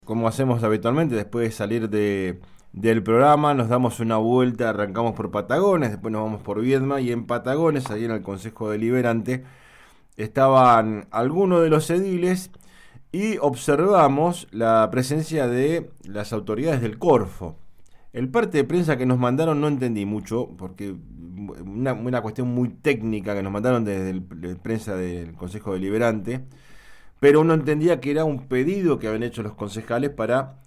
Como hacemos habitualmente, después de salir del programa, nos damos una vuelta, arrancamos por Patagones, después nos vamos por Viedma y en Patagones, ahí en el Consejo Deliberante, estaban algunos de los ediles y observamos la presencia de las autoridades del Corfo. El parte de prensa que nos mandaron no entendí mucho, porque una cuestión muy técnica que nos mandaron desde el prensa del Consejo Deliberante, pero uno entendía que era un pedido que habían hecho los concejales para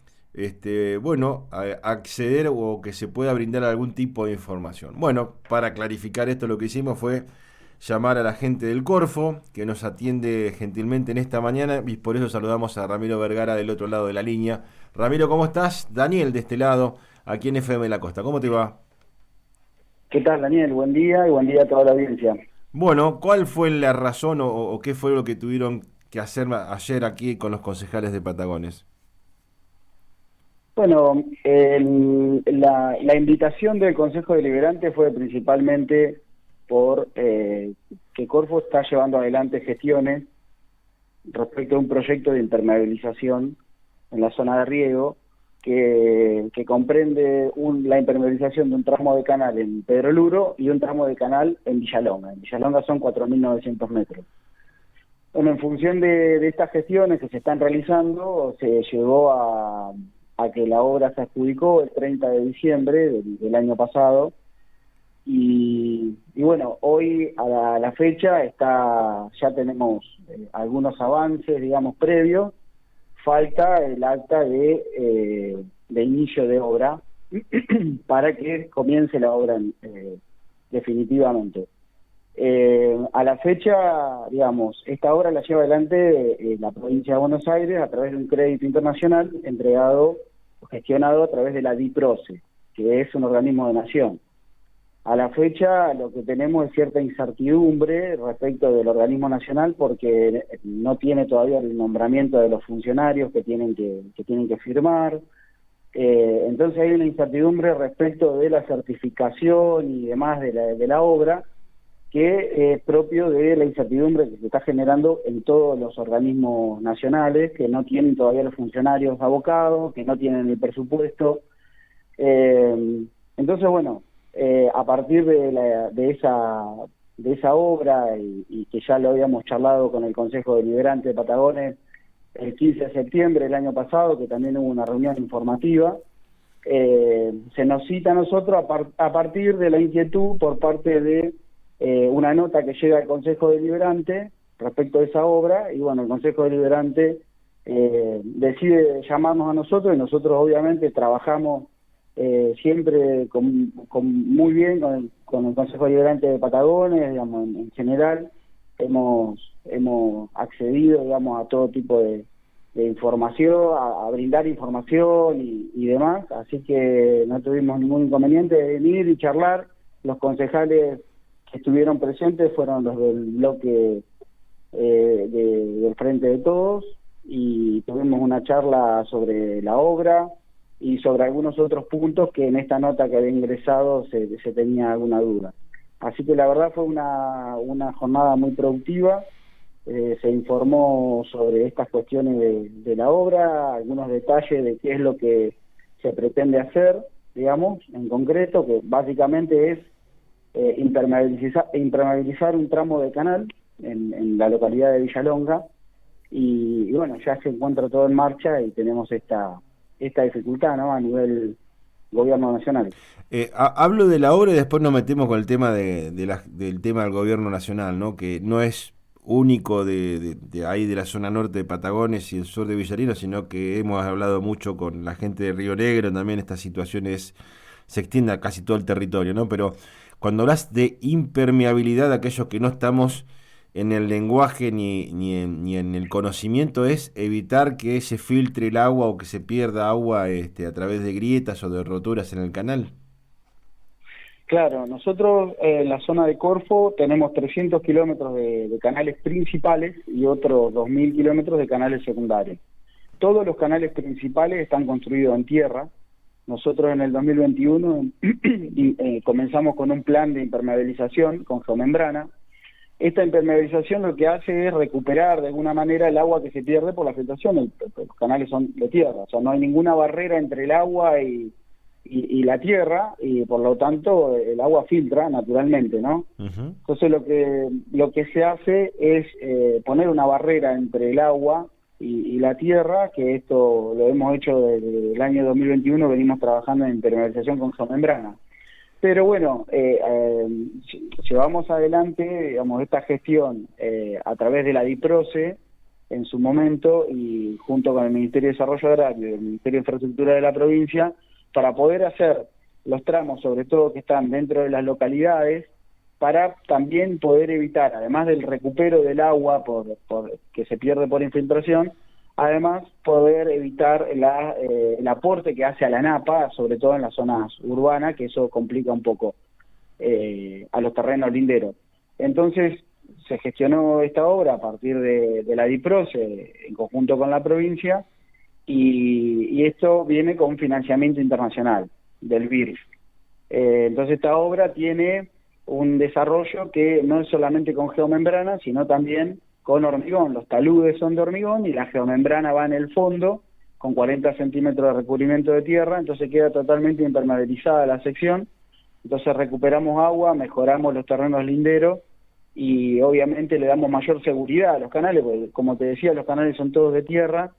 acceder o que se pueda brindar algún tipo de información. Bueno, para clarificar esto lo que hicimos fue llamar a la gente del Corfo, que nos atiende gentilmente en esta mañana, y por eso saludamos a Ramiro Vergara del otro lado de la línea. Ramiro, ¿cómo estás? Daniel de este lado, aquí en FM La Costa. ¿Cómo te va? ¿Qué tal, Daniel? Buen día y buen día a toda la audiencia. Bueno, ¿cuál fue la razón o qué fue lo que tuvieron que hacer ayer aquí con los concejales de Patagones? Bueno, la invitación del Consejo Deliberante fue principalmente por que Corfo está llevando adelante gestiones respecto a un proyecto de impermeabilización en la zona de riego que comprende la impermeabilización de un tramo de canal en Pedro Luro y un tramo de canal en Villalonga. En Villalonga son 4.900 metros. Bueno, en función de estas gestiones que se están realizando, se llegó a que la obra se adjudicó el 30 de diciembre del año pasado y bueno, hoy a la fecha ya tenemos algunos avances, digamos, previos. Falta el acta de inicio de obra para que comience la obra definitivamente. A la fecha, digamos, esta obra la lleva adelante la provincia de Buenos Aires a través de un crédito internacional entregado o gestionado a través de la DIPROCE, que es un organismo de nación. A la fecha lo que tenemos es cierta incertidumbre respecto del organismo nacional porque no tiene todavía el nombramiento de los funcionarios que tienen que firmar. Entonces hay una incertidumbre respecto de la certificación y demás de la obra, que es propio de la incertidumbre que se está generando en todos los organismos nacionales, que no tienen todavía los funcionarios abocados, que no tienen el presupuesto. Entonces, bueno, a partir de esa obra y que ya lo habíamos charlado con el Consejo Deliberante de Patagones el 15 de septiembre del año pasado, que también hubo una reunión informativa, se nos cita a nosotros a partir de la inquietud por parte de una nota que llega al Consejo Deliberante respecto a esa obra, y bueno, el Consejo Deliberante decide llamarnos a nosotros, y nosotros obviamente trabajamos siempre muy bien con el Consejo Deliberante de Patagones, digamos, en general. Hemos accedido, digamos, a todo tipo de información, a brindar información y demás, así que no tuvimos ningún inconveniente de venir y charlar. Los concejales que estuvieron presentes fueron los del bloque del Frente de Todos, y tuvimos una charla sobre la obra y sobre algunos otros puntos que en esta nota que había ingresado se tenía alguna duda. Así que la verdad fue una jornada muy productiva. Se informó sobre estas cuestiones de la obra, algunos detalles de qué es lo que se pretende hacer, digamos, en concreto, que básicamente es impermeabilizar un tramo de canal en la localidad de Villalonga, y bueno, ya se encuentra todo en marcha y tenemos esta dificultad, ¿no?, a nivel gobierno nacional. Hablo de la obra y después nos metemos con el tema del tema del gobierno nacional, ¿no? Que no es único de ahí de la zona norte de Patagones y el sur de Villarino, sino que hemos hablado mucho con la gente de Río Negro, también estas situaciones se extiende a casi todo el territorio, ¿no? Pero cuando hablas de impermeabilidad, aquellos que no estamos en el lenguaje ni en el conocimiento, es evitar que se filtre el agua o que se pierda agua a través de grietas o de roturas en el canal. Claro, nosotros en la zona de Corfo tenemos 300 kilómetros de canales principales y otros 2.000 kilómetros de canales secundarios. Todos los canales principales están construidos en tierra. Nosotros en el 2021 comenzamos con un plan de impermeabilización con geomembrana, Esta impermeabilización lo que hace es recuperar de alguna manera el agua que se pierde por la filtración. Los canales son de tierra, o sea, no hay ninguna barrera entre el agua y la tierra, y por lo tanto el agua filtra naturalmente, ¿no? Ujú. Entonces lo que se hace es poner una barrera entre el agua y la tierra, que esto lo hemos hecho desde el año 2021, venimos trabajando en impermeabilización con geomembrana. Pero bueno, llevamos adelante, digamos, esta gestión a través de la DIPROCE en su momento, y junto con el Ministerio de Desarrollo Agrario y el Ministerio de Infraestructura de la provincia, para poder hacer los tramos, sobre todo que están dentro de las localidades, para también poder evitar, además del recupero del agua que se pierde por infiltración, además poder evitar el aporte que hace a la napa, sobre todo en las zonas urbanas, que eso complica un poco a los terrenos linderos. Entonces se gestionó esta obra a partir de la DIPROCE en conjunto con la provincia, y esto viene con financiamiento internacional del BIRF. Entonces esta obra tiene un desarrollo que no es solamente con geomembrana, sino también con hormigón. Los taludes son de hormigón y la geomembrana va en el fondo con 40 centímetros de recubrimiento de tierra, entonces queda totalmente impermeabilizada la sección. Entonces recuperamos agua, mejoramos los terrenos linderos y obviamente le damos mayor seguridad a los canales, porque como te decía, los canales son todos de tierra.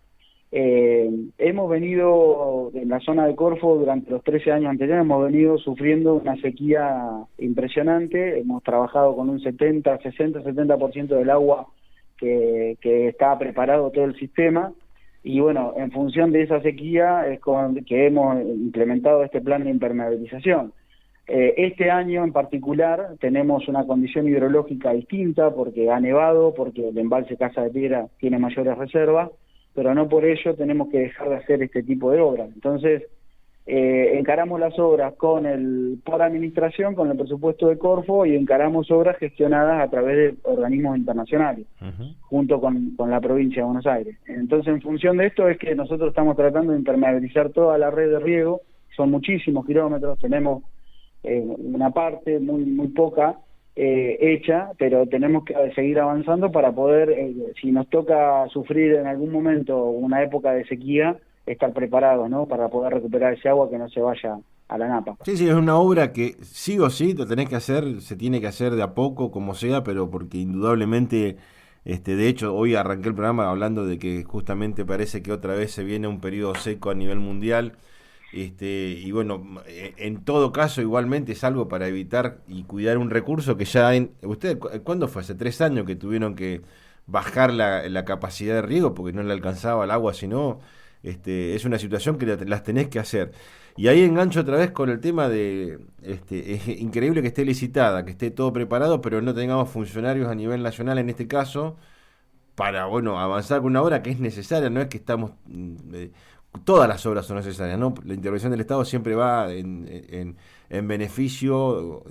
Hemos venido en la zona de Corfo durante los 13 años anteriores, hemos venido sufriendo una sequía impresionante. Hemos trabajado con un 70% del agua que estaba preparado todo el sistema, y bueno, en función de esa sequía es que hemos implementado este plan de impermeabilización. Este año en particular tenemos una condición hidrológica distinta, porque ha nevado, porque el embalse Casa de Piedra tiene mayores reservas, pero no por ello tenemos que dejar de hacer este tipo de obras. Entonces, encaramos las obras por administración, con el presupuesto de Corfo, y encaramos obras gestionadas a través de organismos internacionales, junto con la provincia de Buenos Aires. Entonces, en función de esto es que nosotros estamos tratando de impermeabilizar toda la red de riego. Son muchísimos kilómetros, tenemos una parte muy poca hecha, pero tenemos que seguir avanzando para poder, si nos toca sufrir en algún momento una época de sequía, estar preparados, ¿no? Para poder recuperar ese agua que no se vaya a la napa. Sí, sí, es una obra que sí o sí lo tenés que hacer, se tiene que hacer de a poco, como sea, pero porque indudablemente, de hecho, hoy arranqué el programa hablando de que justamente parece que otra vez se viene un periodo seco a nivel mundial. Y bueno, en todo caso igualmente es algo para evitar y cuidar un recurso que ya ¿ustedes cuándo fue? Hace 3 años que tuvieron que bajar la capacidad de riego porque no le alcanzaba el agua, sino es una situación que las tenés que hacer. Y ahí engancho otra vez con el tema de, es increíble que esté licitada, que esté todo preparado, pero no tengamos funcionarios a nivel nacional en este caso, para, bueno, avanzar con una obra que es necesaria. No es que estamos... todas las obras son necesarias, ¿no? La intervención del Estado siempre va en beneficio.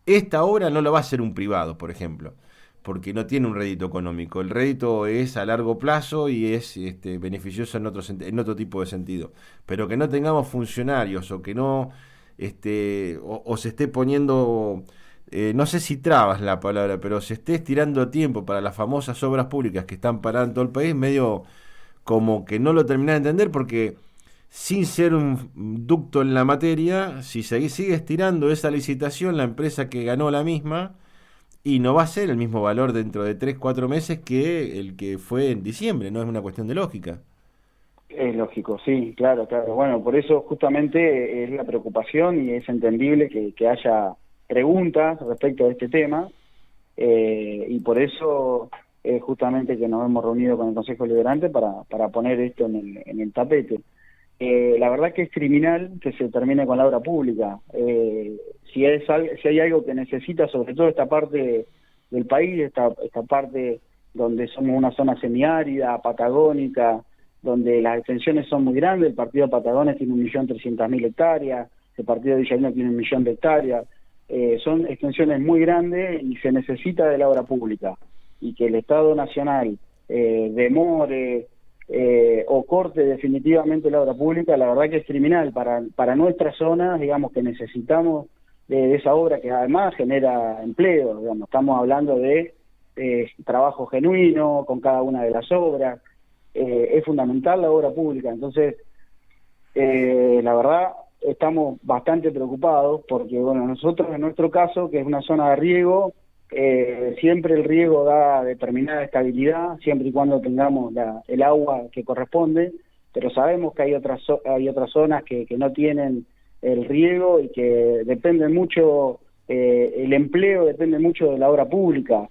Esta obra no la va a hacer un privado, por ejemplo, porque no tiene un rédito económico. El rédito es a largo plazo y es beneficioso en otro tipo de sentido. Pero que no tengamos funcionarios o que no o se esté poniendo... no sé si trabas la palabra, pero se esté estirando tiempo para las famosas obras públicas que están paradas en todo el país, medio como que no lo terminás de entender, porque sin ser un ducto en la materia, si sigue estirando esa licitación, la empresa que ganó la misma, y no va a ser el mismo valor dentro de 3-4 meses que el que fue en diciembre, ¿no? Es una cuestión de lógica. Es lógico, sí, claro. Bueno, por eso justamente es la preocupación, y es entendible que haya preguntas respecto a este tema, y por eso justamente que nos hemos reunido con el Consejo Deliberante para poner esto en el tapete. La verdad que es criminal que se termine con la obra pública. Si hay algo que necesita, sobre todo esta parte del país, esta parte donde somos una zona semiárida, patagónica, donde las extensiones son muy grandes. El partido de Patagones tiene 1.300.000 hectáreas, el partido de Villarino tiene 1.000.000 de hectáreas. Son extensiones muy grandes y se necesita de la obra pública. Y que el Estado Nacional demore o corte definitivamente la obra pública, la verdad que es criminal para nuestras zonas, digamos, que necesitamos de esa obra que además genera empleo, digamos, estamos hablando de trabajo genuino con cada una de las obras, es fundamental la obra pública, entonces la verdad estamos bastante preocupados porque, bueno, nosotros en nuestro caso, que es una zona de riego, siempre el riego da determinada estabilidad, siempre y cuando tengamos el agua que corresponde, pero sabemos que hay otras zonas que no tienen el riego y que dependen mucho, el empleo depende mucho de la obra pública,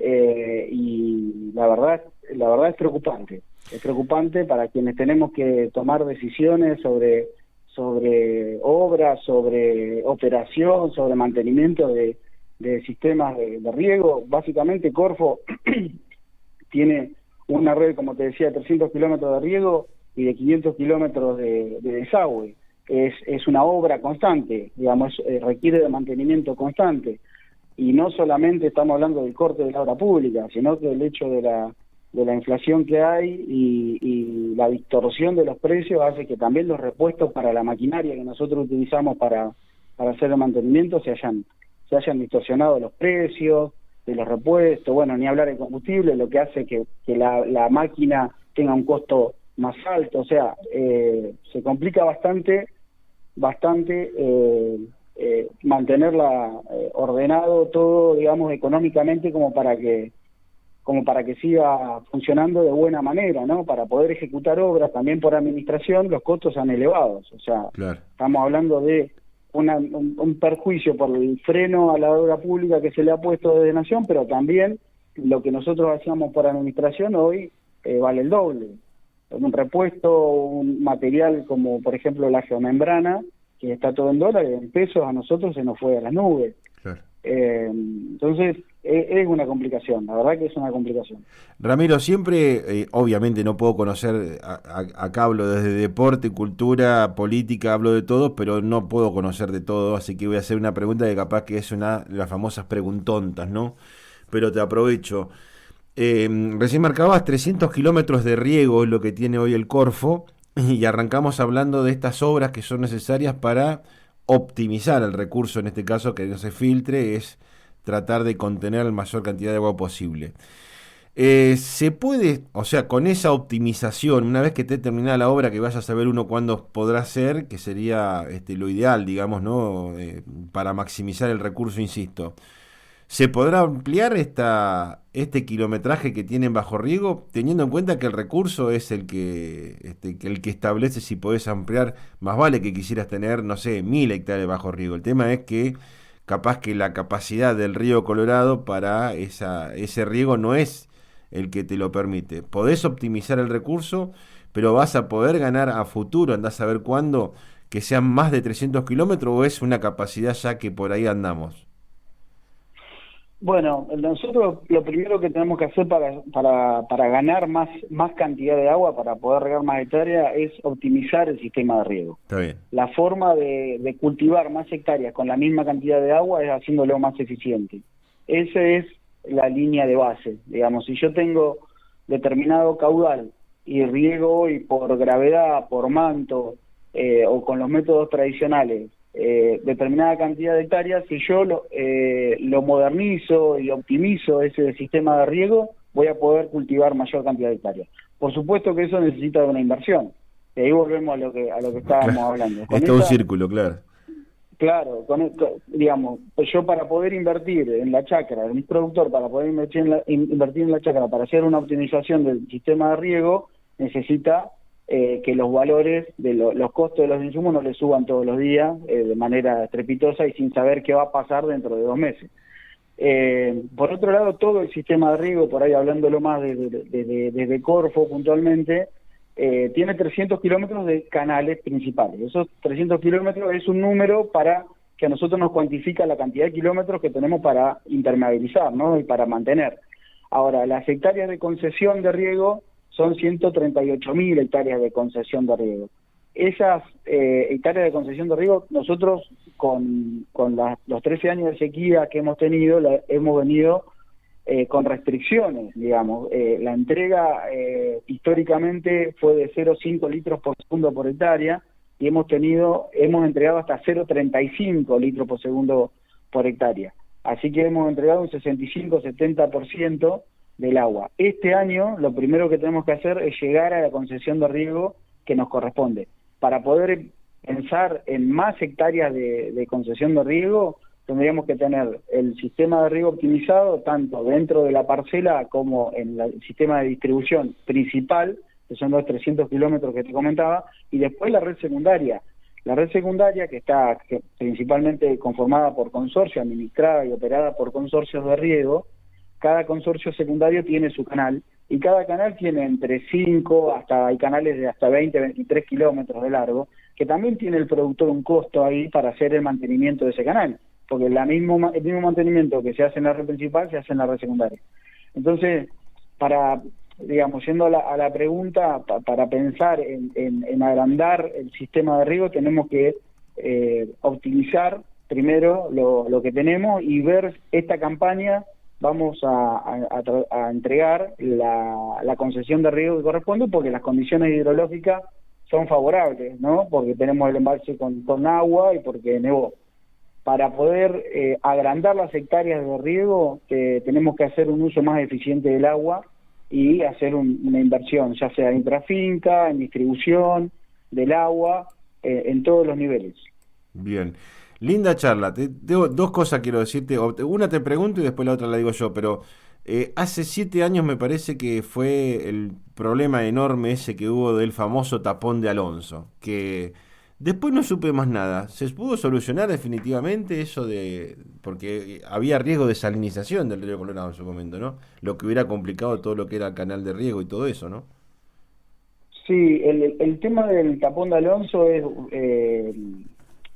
y la verdad es preocupante para quienes tenemos que tomar decisiones sobre obras, sobre operación, sobre mantenimiento de sistemas de riego. Básicamente Corfo tiene una red, como te decía, de 300 kilómetros de riego y de 500 kilómetros de desagüe. Es una obra constante, digamos, requiere de mantenimiento constante. Y no solamente estamos hablando del corte de la obra pública, sino que el hecho de la inflación que hay y la distorsión de los precios hace que también los repuestos para la maquinaria que nosotros utilizamos para hacer el mantenimiento se hayan distorsionado los precios de los repuestos, bueno, ni hablar de combustible, lo que hace que la máquina tenga un costo más alto, o sea, se complica bastante mantenerla ordenado todo, digamos, económicamente como para que siga funcionando de buena manera, ¿no? Para poder ejecutar obras también por administración, los costos han elevados, o sea, Claro. estamos hablando de un perjuicio por el freno a la obra pública que se le ha puesto desde Nación, pero también lo que nosotros hacíamos por administración hoy vale el doble. Un repuesto, un material como por ejemplo la geomembrana, que está todo en dólares, en pesos a nosotros se nos fue a las nubes. Claro. Entonces es una complicación, la verdad que es una complicación. Ramiro, siempre, obviamente no puedo conocer, acá hablo desde deporte, cultura, política, hablo de todo, pero no puedo conocer de todo, así que voy a hacer una pregunta que capaz que es una de las famosas preguntontas, ¿no? Pero te aprovecho. Recién marcabas 300 kilómetros de riego es lo que tiene hoy el Corfo, y arrancamos hablando de estas obras que son necesarias para optimizar el recurso, en este caso que no se filtre, es tratar de contener la mayor cantidad de agua posible. Se puede, o sea, con esa optimización, una vez que esté terminada la obra, que vaya a saber uno cuándo podrá ser, que sería lo ideal, digamos, ¿no? Para maximizar el recurso, insisto. ¿Se podrá ampliar este kilometraje que tienen bajo riego, teniendo en cuenta que el recurso es el que establece si podés ampliar? Más vale que quisieras tener, no sé, 1000 hectáreas bajo riego. El tema es que capaz que la capacidad del río Colorado para ese riego no es el que te lo permite. Podés optimizar el recurso, pero vas a poder ganar a futuro, andás a ver cuándo, que sean más de 300 kilómetros, o es una capacidad ya que por ahí andamos. Bueno, nosotros lo primero que tenemos que hacer para ganar más cantidad de agua, para poder regar más hectáreas, es optimizar el sistema de riego. Está bien. La forma de cultivar más hectáreas con la misma cantidad de agua es haciéndolo más eficiente. Esa es la línea de base. Digamos, si yo tengo determinado caudal y riego hoy por gravedad, por manto, o con los métodos tradicionales, determinada cantidad de hectáreas, si yo lo modernizo y optimizo ese sistema de riego, voy a poder cultivar mayor cantidad de hectáreas. Por supuesto que eso necesita de una inversión. Y ahí volvemos a lo que estábamos hablando. Con un círculo, claro. Claro, digamos, yo para poder invertir en la chacra, un productor para poder invertir en la chacra, para hacer una optimización del sistema de riego, necesita que los valores de los costos de los insumos no le suban todos los días de manera estrepitosa y sin saber qué va a pasar dentro de 2 meses. Por otro lado, todo el sistema de riego, por ahí hablándolo más desde Corfo puntualmente, tiene 300 kilómetros de canales principales. Esos 300 kilómetros es un número para que a nosotros nos cuantifica la cantidad de kilómetros que tenemos para impermeabilizar, ¿no? Y para mantener. Ahora, las hectáreas de concesión de riego son 138.000 hectáreas de concesión de riego. Esas hectáreas de concesión de riego, nosotros con los 13 años de sequía que hemos tenido, hemos venido con restricciones, digamos. La entrega históricamente fue de 0,5 litros por segundo por hectárea, y hemos entregado hasta 0,35 litros por segundo por hectárea. Así que hemos entregado un 65-70% del agua. Este año lo primero que tenemos que hacer es llegar a la concesión de riego que nos corresponde. Para poder pensar en más hectáreas de concesión de riego, tendríamos que tener el sistema de riego optimizado tanto dentro de la parcela como en el sistema de distribución principal, que son los 300 kilómetros que te comentaba, y después la red secundaria. La red secundaria, que está principalmente conformada por consorcios, administrada y operada por consorcios de riego, cada consorcio secundario tiene su canal, y cada canal tiene entre 5 hay canales de hasta 20, 23 kilómetros de largo, que también tiene el productor un costo ahí para hacer el mantenimiento de ese canal, porque el mismo mantenimiento que se hace en la red principal se hace en la red secundaria. Entonces, yendo a la pregunta, para pensar en agrandar el sistema de riego, tenemos que optimizar primero lo que tenemos y ver esta campaña. Vamos a entregar la concesión de riego que corresponde, porque las condiciones hidrológicas son favorables, ¿no? Porque tenemos el embalse con agua y porque nevó. Para poder agrandar las hectáreas de riego, tenemos que hacer un uso más eficiente del agua y hacer una inversión, ya sea en intrafinca, en distribución del agua, en todos los niveles. Bien. Linda charla. Tengo dos cosas quiero decirte. Una te pregunto y después la otra la digo yo, pero hace 7 años me parece que fue el problema enorme ese que hubo del famoso tapón de Alonso, que después no supe más nada. ¿Se pudo solucionar definitivamente eso porque había riesgo de salinización del río Colorado en su momento, ¿no? Lo que hubiera complicado todo lo que era el canal de riego y todo eso, ¿no? Sí, el tema del tapón de Alonso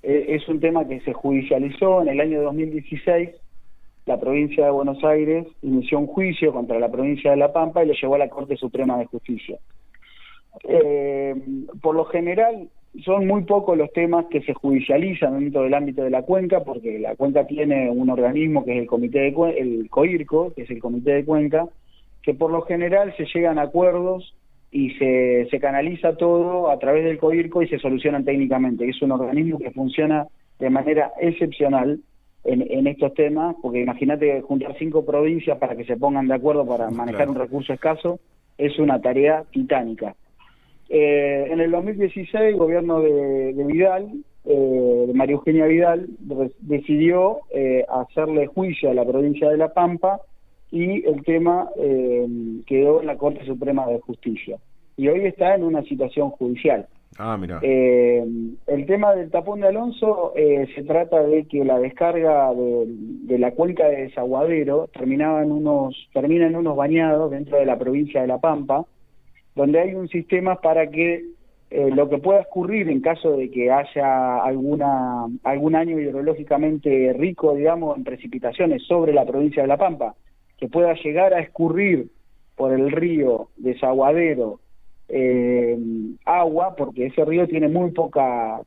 es un tema que se judicializó en el año 2016. La provincia de Buenos Aires inició un juicio contra la provincia de La Pampa y lo llevó a la Corte Suprema de Justicia. Por lo general, son muy pocos los temas que se judicializan dentro del ámbito de la cuenca, porque la cuenca tiene un organismo que es el COIRCO, que es el Comité de Cuenca, que por lo general se llegan a acuerdos y se canaliza todo a través del COIRCO y se solucionan técnicamente. Es un organismo que funciona de manera excepcional en estos temas, porque imagínate juntar 5 provincias para que se pongan de acuerdo para manejar un recurso escaso, es una tarea titánica. En el 2016 el gobierno de Vidal, de María Eugenia Vidal, decidió hacerle juicio a la provincia de La Pampa, y el tema quedó en la Corte Suprema de Justicia. Y hoy está en una situación judicial. Ah, mira. El tema del tapón de Alonso se trata de que la descarga de la cuenca de Desaguadero termina en unos bañados dentro de la provincia de La Pampa, donde hay un sistema para que lo que pueda escurrir en caso de que haya algún año hidrológicamente rico, digamos, en precipitaciones sobre la provincia de La Pampa, que pueda llegar a escurrir por el río Desaguadero agua, porque ese río tiene muy poco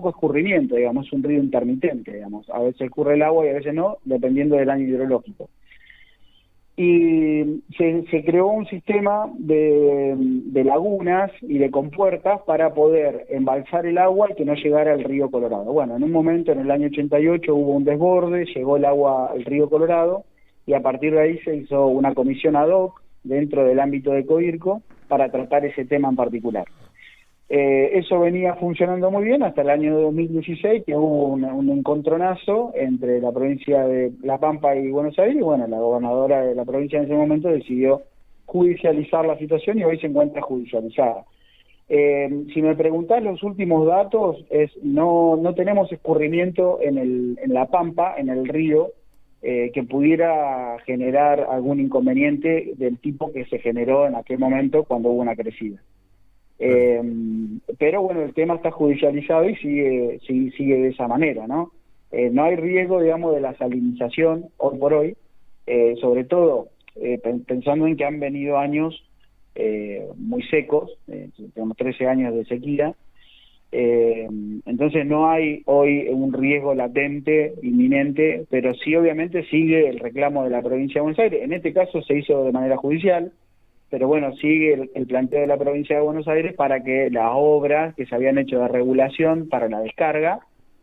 escurrimiento, digamos, es un río intermitente, digamos, a veces escurre el agua y a veces no, dependiendo del año hidrológico. Y se creó un sistema de lagunas y de compuertas para poder embalsar el agua y que no llegara al río Colorado. Bueno, en un momento, en el año 88, hubo un desborde, llegó el agua al río Colorado, y a partir de ahí se hizo una comisión ad hoc dentro del ámbito de COIRCO para tratar ese tema en particular. Eso venía funcionando muy bien hasta el año 2016, que hubo un encontronazo entre la provincia de La Pampa y Buenos Aires, y bueno, la gobernadora de la provincia en ese momento decidió judicializar la situación y hoy se encuentra judicializada. Si me preguntás los últimos datos, no tenemos escurrimiento en La Pampa, en el río, que pudiera generar algún inconveniente del tipo que se generó en aquel momento cuando hubo una crecida. Pero bueno, el tema está judicializado y sigue de esa manera, ¿no? No hay riesgo, digamos, de la salinización hoy por hoy, sobre todo pensando en que han venido años muy secos, tenemos 13 años de sequía, entonces no hay hoy un riesgo latente, inminente, pero sí obviamente sigue el reclamo de la provincia de Buenos Aires. En este caso se hizo de manera judicial, pero bueno, sigue el planteo de la provincia de Buenos Aires para que las obras que se habían hecho de regulación para la descarga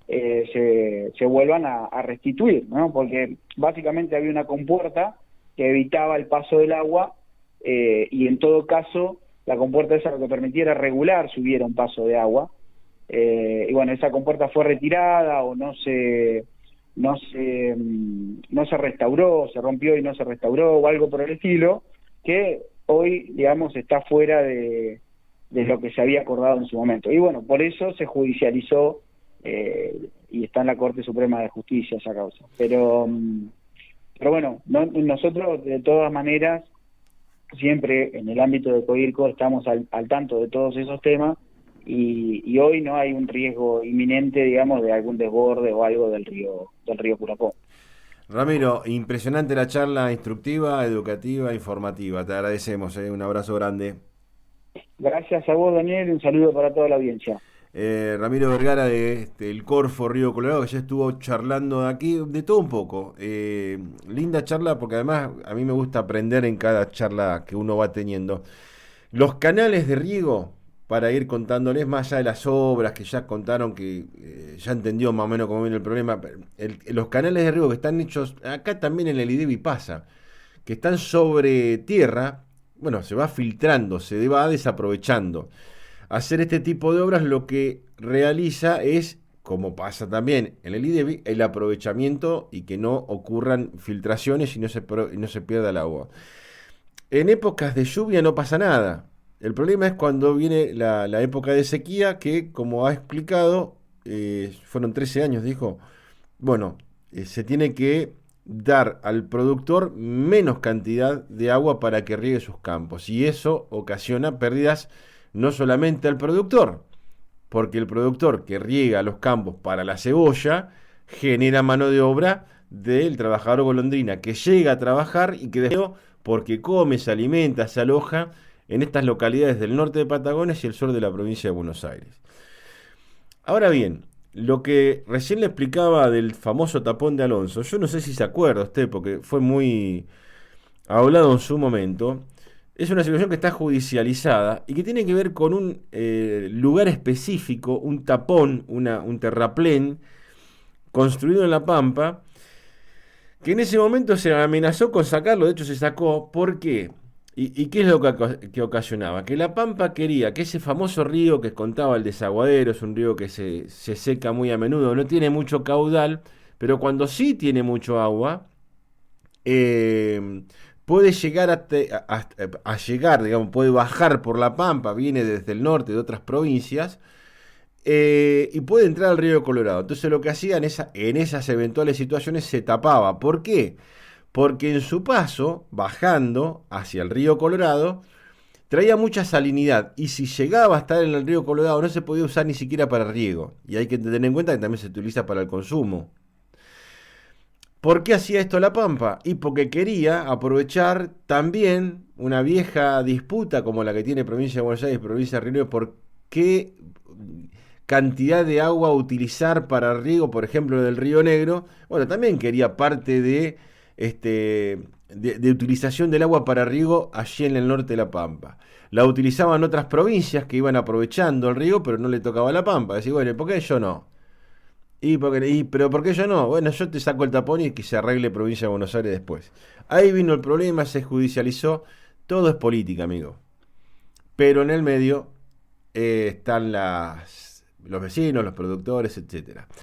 se vuelvan a restituir, ¿no? Porque básicamente había una compuerta que evitaba el paso del agua, y en todo caso la compuerta esa lo que permitía era regular si hubiera un paso de agua, y bueno, esa compuerta fue retirada o no se restauró, se rompió y no se restauró o algo por el estilo, que hoy, digamos, está fuera de lo que se había acordado en su momento. Y bueno, por eso se judicializó, y está en la Corte Suprema de Justicia esa causa. Pero bueno, nosotros de todas maneras, siempre en el ámbito de Codirco estamos al tanto de todos esos temas, y hoy no hay un riesgo inminente, digamos, de algún desborde o algo del río Curapó. Ramiro, impresionante la charla, instructiva, educativa, informativa. Te agradecemos, un abrazo grande. Gracias a vos, Daniel, y un saludo para toda la audiencia. Ramiro Vergara de el Corfo Río Colorado, que ya estuvo charlando aquí de todo un poco. Linda charla, porque además a mí me gusta aprender en cada charla que uno va teniendo. Los canales de riego, para ir contándoles más allá de las obras que ya contaron, que ya entendió más o menos cómo viene el problema. Los canales de riego que están hechos, acá también en el IDEBI pasa, que están sobre tierra, bueno, se va filtrando, se va desaprovechando. Hacer este tipo de obras lo que realiza es, como pasa también en el IDEBI, el aprovechamiento y que no ocurran filtraciones y no se pierda el agua. En épocas de lluvia no pasa nada. El problema es cuando viene la época de sequía, que como ha explicado, fueron 13 años, dijo. Bueno, se tiene que dar al productor menos cantidad de agua para que riegue sus campos. Y eso ocasiona pérdidas no solamente al productor, porque el productor que riega los campos para la cebolla genera mano de obra del trabajador golondrina que llega a trabajar y que después, porque come, se alimenta, se aloja en estas localidades del norte de Patagones y el sur de la provincia de Buenos Aires. Ahora bien, lo que recién le explicaba del famoso tapón de Alonso, yo no sé si se acuerda usted, porque fue muy hablado en su momento. Es una situación que está judicializada y que tiene que ver con un lugar específico, un tapón, un terraplén construido en La Pampa, que en ese momento se amenazó con sacarlo. De hecho se sacó. ¿Por qué? ¿Y qué es lo que ocasionaba? Que La Pampa quería que ese famoso río que contaba el Desaguadero, es un río que se seca muy a menudo, no tiene mucho caudal, pero cuando sí tiene mucho agua, puede llegar a llegar, digamos, puede bajar por La Pampa, viene desde el norte de otras provincias, y puede entrar al río Colorado. Entonces lo que hacían en esas eventuales situaciones se tapaba. ¿Por qué? Porque en su paso, bajando hacia el río Colorado, traía mucha salinidad, y si llegaba a estar en el río Colorado no se podía usar ni siquiera para riego, y hay que tener en cuenta que también se utiliza para el consumo. ¿Por qué hacía esto La Pampa? Y porque quería aprovechar también una vieja disputa como la que tiene provincia de Buenos Aires y provincia de Río Negro, por qué cantidad de agua utilizar para riego, por ejemplo, del Río Negro. Bueno, también quería parte de utilización del agua para riego allí en el norte de La Pampa. La utilizaban otras provincias que iban aprovechando el riego, pero no le tocaba a La Pampa. Decía, bueno, ¿por qué yo no? Pero ¿por qué yo no? Bueno, yo te saco el tapón y que se arregle provincia de Buenos Aires después. Ahí vino el problema, se judicializó. Todo es política, amigo. Pero en el medio están los vecinos, los productores, etcétera.